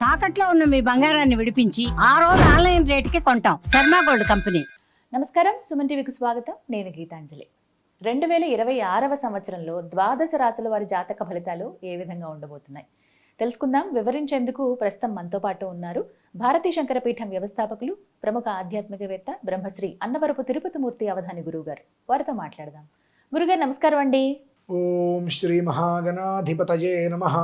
తాకట్లో ఉన్న మీ బంగారాన్ని విడిపించి ఆ రోజు ఆన్లైన్ రేటుకి కొంటాం. Sharma gold company. నమస్కారం, సుమన్ టీవీకి స్వాగతం. నేను గీతాంజలి. 2026వ సంవత్సరంలో ద్వాదశ రాశుల వారి జాతక ఫలితాలు ఏ విధంగా ఉండబోతున్నాయి తెలుసుకుందాం. వివరించేందుకు ప్రస్తుతం మనతో పాటు ఉన్నారు భారతీ శంకరపీఠం వ్యవస్థాపకులు, ప్రముఖ ఆధ్యాత్మికవేత్త బ్రహ్మశ్రీ అన్నవరపు తిరుపతిమూర్తి అవధాని గురువు గారు. వారితో మాట్లాడదాం. గురుగారు నమస్కారం అండి. ఓం శ్రీ మహాగణాధిపతయే నమః.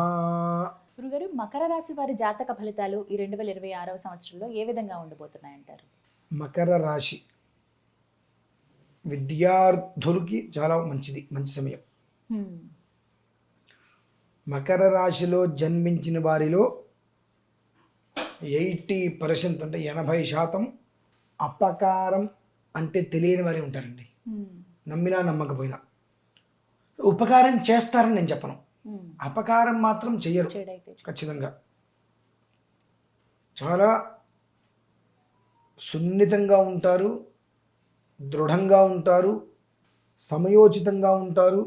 గురుగారు, మకర రాశి వారి జాతక ఫలితాలు ఈ 2026వ సంవత్సరంలో ఏ విధంగా ఉండబోతున్నాయంటారు? మకర రాశి విద్యార్థులకి చాలా మంచిది, మంచి సమయం. మకర రాశిలో జన్మించిన వారిలో 80% అంటే 80% అపకారం అంటే తెలియని వారే ఉంటారండి. నమ్మినా నమ్మకపోయినా ఉపకారం చేస్తారని నేను చెప్పను, అపకారం మాత్రం చెయ్యరు ఖచ్చితంగా. చాలా సున్నితంగా ఉంటారు, దృఢంగా ఉంటారు, సమయోచితంగా ఉంటారు,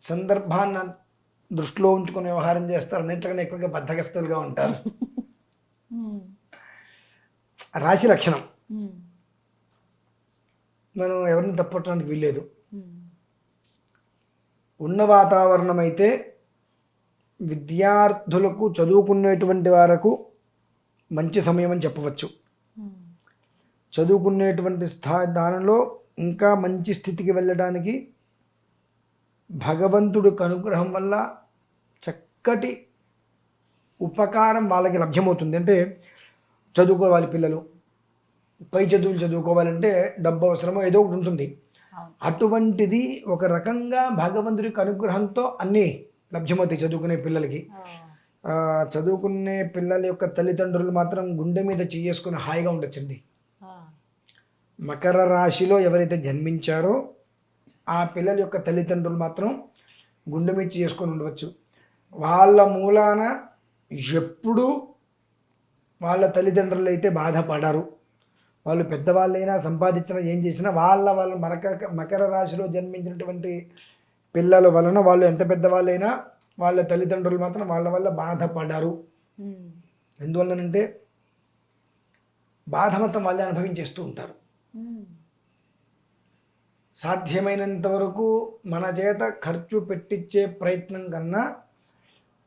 సందర్భాన్ని దృష్టిలో ఉంచుకొని వ్యవహారం చేస్తారు. అన్నింటికన్నా ఎక్కువగా బద్ధకస్తులుగా ఉంటారు. రాశి లక్షణం. మనం ఎవరిని తప్పట్టడానికి వీల్లేదు. ఉన్న వాతావరణం అయితే విద్యార్థులకు, చదువుకునేటువంటి వారకు మంచి సమయం అని చెప్పవచ్చు. చదువుకునేటువంటి దానిలో ఇంకా మంచి స్థితికి వెళ్ళడానికి భగవంతుడి అనుగ్రహం వల్ల చక్కటి ఉపకారం వాళ్ళకి లభ్యమవుతుంది. అంటే చదువుకోవాలి పిల్లలు, పై చదువులు చదువుకోవాలంటే డబ్బు అవసరమో ఏదో ఒకటి ఉంటుంది. అటువంటిది ఒక రకంగా భగవంతుడికి అనుగ్రహంతో అన్నీ లభ్యమవుతాయి చదువుకునే పిల్లలకి. చదువుకునే పిల్లల యొక్క తల్లిదండ్రులు మాత్రం గుండె మీద చేసుకుని హాయిగా ఉండొచ్చండి. మకర రాశిలో ఎవరైతే జన్మించారో ఆ పిల్లల యొక్క తల్లిదండ్రులు మాత్రం గుండె మీద చేసుకొని ఉండవచ్చు. వాళ్ళ మూలాన ఎప్పుడు వాళ్ళ తల్లిదండ్రులు అయితే బాధపడరు. వాళ్ళు పెద్దవాళ్ళైనా సంపాదించినా ఏం చేసినా వాళ్ళ మకర రాశిలో జన్మించినటువంటి పిల్లల వలన వాళ్ళు ఎంత పెద్దవాళ్ళైనా వాళ్ళ తల్లిదండ్రులు మాత్రం వాళ్ళ వల్ల బాధపడరు. ఎందువల్లనంటే బాధ మొత్తం వాళ్ళే అనుభవించేస్తూ ఉంటారు. సాధ్యమైనంత వరకు మన చేత ఖర్చు పెట్టించే ప్రయత్నం కన్నా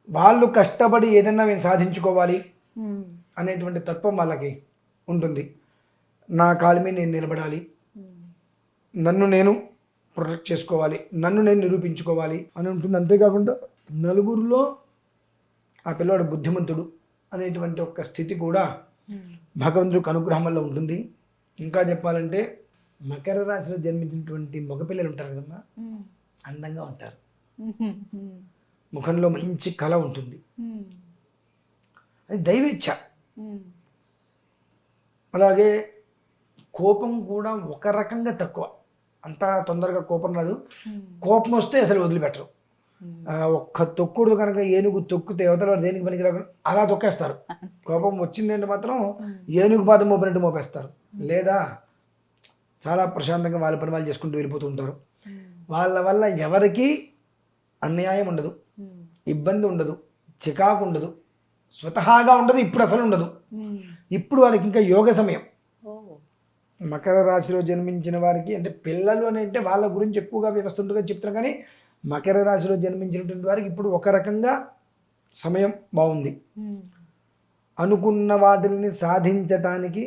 వాళ్ళు కష్టపడి ఏదైనా మేము సాధించుకోవాలి అనేటువంటి తత్వం వాళ్ళకి ఉంటుంది. నా కాళ్ళ మీద నేను నిలబడాలి, నన్ను నేను ప్రొటెక్ట్ చేసుకోవాలి, నన్ను నేను నిరూపించుకోవాలి అని ఉంటుంది. అంతేకాకుండా నలుగురిలో ఆ పిల్లవాడు బుద్ధిమంతుడు అనేటువంటి ఒక స్థితి కూడా భగవంతుడికి అనుగ్రహం వల్ల ఉంటుంది. ఇంకా చెప్పాలంటే మకర రాశిలో జన్మించినటువంటి మగపిల్లలు ఉంటారు కదమ్మా, అందంగా ఉంటారు. ముఖంలో మంచి కళ ఉంటుంది. అది దైవేచ్ఛ. అలాగే కోపం కూడా ఒక రకంగా తక్కువ, అంతా తొందరగా కోపం రాదు. కోపం వస్తే అసలు వదిలిపెట్టరు. ఒక్క తొక్కుడు కనుక ఏనుగు తొక్కితే అవతల వాడు దేనికి పనికి రాకుండా అలా తొక్కేస్తారు. కోపం వచ్చిందంటే మాత్రం ఏనుగు పాదం మోపినట్టు మోపేస్తారు. లేదా చాలా ప్రశాంతంగా వాళ్ళ పని వాళ్ళు చేసుకుంటూ వెళ్ళిపోతూ ఉంటారు. వాళ్ళ వల్ల ఎవరికి అన్యాయం ఉండదు, ఇబ్బంది ఉండదు, చికాకు ఉండదు, స్వతహాగా ఉండదు, ఇప్పుడు అసలు ఉండదు. ఇప్పుడు వాళ్ళకి ఇంకా యోగ సమయం. మకర రాశిలో జన్మించిన వారికి అంటే పిల్లలు అని అంటే వాళ్ళ గురించి ఎక్కువగా వ్యవస్థగా చెప్తున్నారు. కానీ మకర రాశిలో జన్మించినటువంటి వారికి ఇప్పుడు ఒక రకంగా సమయం బాగుంది. అనుకున్న వాటిని సాధించటానికి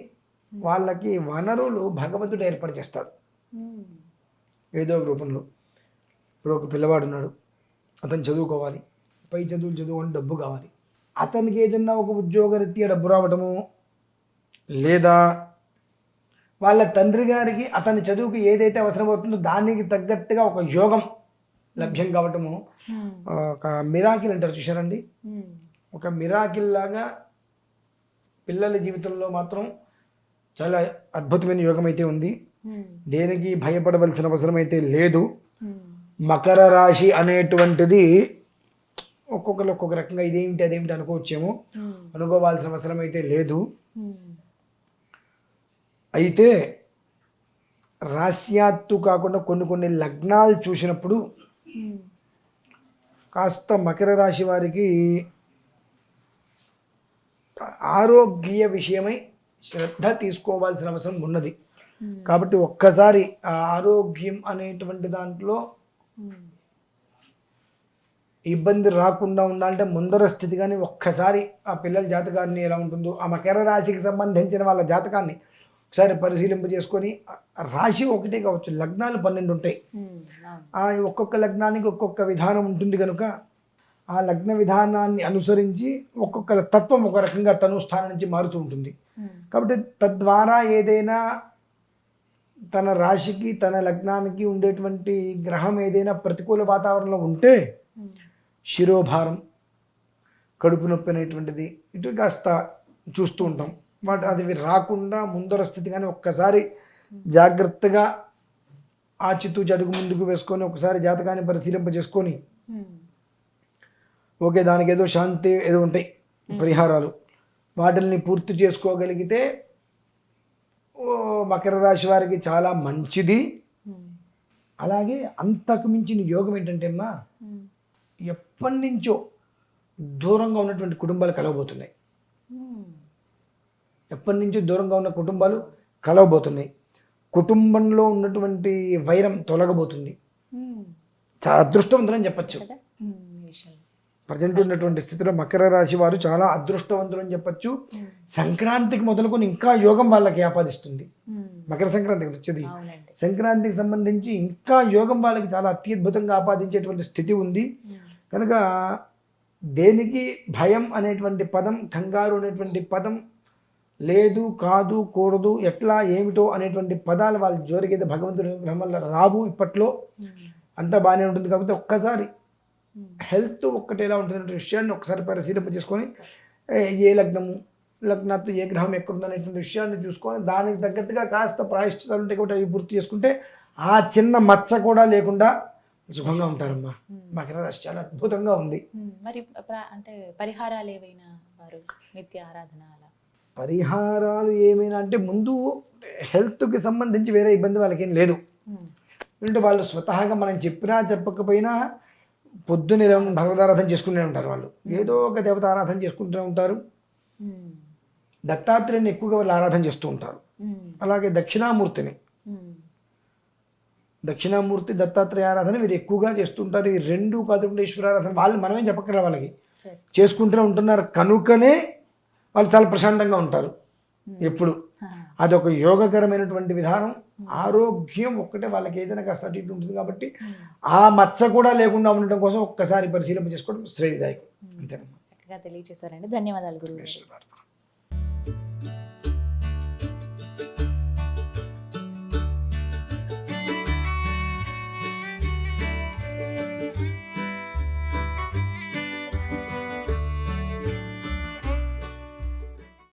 వాళ్ళకి వనరులు భగవంతుడు ఏర్పాటు చేస్తాడు ఏదో ఒక రూపంలో. ఇప్పుడు ఒక పిల్లవాడు ఉన్నాడు, అతను చదువుకోవాలి, పై చదువులు చదువుకొని డబ్బు కావాలి. అతనికి ఏదన్నా ఒక ఉద్యోగరీత్యా డబ్బు రావటము, లేదా వాళ్ళ తండ్రి గారికి అతని చదువుకు ఏదైతే అవసరమవుతుందో దానికి తగ్గట్టుగా ఒక యోగం లభ్యం కావటము ఒక మిరాకిల్ అంటారు చూశారండి. ఒక మిరాకిల్ లాగా పిల్లల జీవితంలో మాత్రం చాలా అద్భుతమైన యోగం అయితే ఉంది. దేనికి భయపడవలసిన అవసరం అయితే లేదు. మకర రాశి అనేటువంటిది ఒక్కొక్కరు ఒక్కొక్క రకంగా ఇదేమిటి అదేమిటి అనుకోవచ్చేమో, అనుకోవాల్సిన అవసరం అయితే లేదు. అయితే రాశ్యాత్తు కాకుండా కొన్ని లగ్నాలు చూసినప్పుడు కాస్త మకర రాశి వారికి ఆరోగ్య విషయమై శ్రద్ధ తీసుకోవాల్సిన అవసరం ఉన్నది. కాబట్టి ఒక్కసారి ఆ ఆరోగ్యం అనేటువంటి దాంట్లో ఇబ్బంది రాకుండా ఉండాలంటే ముందర స్థితి కానీ ఒక్కసారి ఆ పిల్లల జాతకాన్ని ఎలా ఉంటుందో, ఆ మకర రాశికి సంబంధించిన వాళ్ళ జాతకాన్ని ఒకసారి పరిశీలింప చేసుకొని, రాశి ఒకటే కావచ్చు, లగ్నాలు 12 ఉంటాయి. ఆ ఒక్కొక్క లగ్నానికి ఒక్కొక్క విధానం ఉంటుంది కనుక ఆ లగ్న విధానాన్ని అనుసరించి ఒక్కొక్క తత్వం ఒక రకంగా తను స్థానం నుంచి మారుతూ ఉంటుంది. కాబట్టి తద్వారా ఏదైనా తన రాశికి తన లగ్నానికి ఉండేటువంటి గ్రహం ఏదైనా ప్రతికూల వాతావరణంలో ఉంటే శిరోభారం, కడుపు నొప్పి అనేటువంటిది ఇటు కాస్త చూస్తూ ఉంటాం. అది రాకుండా ముందర స్థితి కానీ ఒక్కసారి జాగ్రత్తగా ఆచితూచి అడుగు ముందుకు వేసుకొని ఒకసారి జాతకాన్ని పరిశీలింప చేసుకొని, ఓకే దానికి ఏదో శాంతి ఏదో ఉంటాయి పరిహారాలు, వాటిని పూర్తి చేసుకోగలిగితే మకర రాశి వారికి చాలా మంచిది. అలాగే అంతకు మించిన యోగం ఏంటంటే అమ్మా, ఎప్పటి నుంచో దూరంగా ఉన్నటువంటి కుటుంబాలు కలవబోతున్నాయి. ఎప్పటి నుంచో దూరంగా ఉన్న కుటుంబాలు కలవబోతున్నాయి. కుటుంబంలో ఉన్నటువంటి వైరం తొలగబోతుంది. చాలా అదృష్టవంతులని చెప్పచ్చు. ప్రజెంట్ ఉన్నటువంటి స్థితిలో మకర రాశి వారు చాలా అదృష్టవంతులు అని చెప్పచ్చు. సంక్రాంతికి మొదలుకొని ఇంకా యోగం వాళ్ళకి ఆపాదిస్తుంది. మకర సంక్రాంతికి వచ్చేది, సంక్రాంతికి సంబంధించి ఇంకా యోగం వాళ్ళకి చాలా అత్యద్భుతంగా ఆపాదించేటువంటి స్థితి ఉంది. కనుక దేనికి భయం అనేటువంటి పదం, కంగారు అనేటువంటి పదం లేదు, కాదు, కూడదు, ఎట్లా ఏమిటో అనేటువంటి పదాలు వాళ్ళ జోరికైతే భగవంతుడి గ్రహం వల్ల రావు. ఇప్పట్లో అంతా బాగానే ఉంటుంది. కాబట్టి ఒక్కసారి హెల్త్ ఒక్కటి ఎలా ఉంటుంది విషయాన్ని ఒకసారి పరిశీలింప చేసుకొని, ఏ లగ్నాత్తు ఏ గ్రహం ఎక్కడుందనేటువంటి విషయాన్ని చూసుకొని దానికి తగ్గట్టుగా కాస్త ప్రాయశ్చితాలు ఉంటే కూడా అవి పూర్తి చేసుకుంటే ఆ చిన్న మచ్చ కూడా లేకుండా సుఖంగా ఉంటారమ్మా. మకర రాశి చాలా అద్భుతంగా ఉంది. మరి అంటే పరిహారాలు ఏవైనా వారు నిత్య ఆరాధన అలా పరిహారాలు ఏమైనా అంటే ముందు హెల్త్కి సంబంధించి వేరే ఇబ్బంది వాళ్ళకేం లేదు. అంటే వాళ్ళు స్వతహాగా మనం చెప్పినా చెప్పకపోయినా పొద్దున్న భగవదారాధన చేసుకుంటూనే ఉంటారు. వాళ్ళు ఏదో ఒక దేవత ఆరాధన చేసుకుంటూనే ఉంటారు. దత్తాత్రేయుని ఎక్కువగా వాళ్ళు ఆరాధన చేస్తూ ఉంటారు. అలాగే దక్షిణామూర్తి దత్తాత్రేయ ఆరాధన వీరు ఎక్కువగా చేస్తుంటారు. ఈ రెండు కాకుండా ఈశ్వరారాధన వాళ్ళు మనమేం చెప్పక్కర్లే, వాళ్ళకి చేసుకుంటూనే ఉంటున్నారు కనుకనే వాళ్ళు చాలా ప్రశాంతంగా ఉంటారు ఎప్పుడు. అదొక యోగకరమైనటువంటి విధానం. ఆరోగ్యం ఒక్కటే వాళ్ళకి ఏదైనా కాస్త అటు ఇటు ఉంటుంది కాబట్టి ఆ మచ్చ కూడా లేకుండా ఉండటం కోసం ఒక్కసారి పరిశీలన చేసుకోవడం శ్రేయదాయకం. అంతేనమ్మా. చక్కగా తెలియజేశారండి. ధన్యవాదాలు గురువు.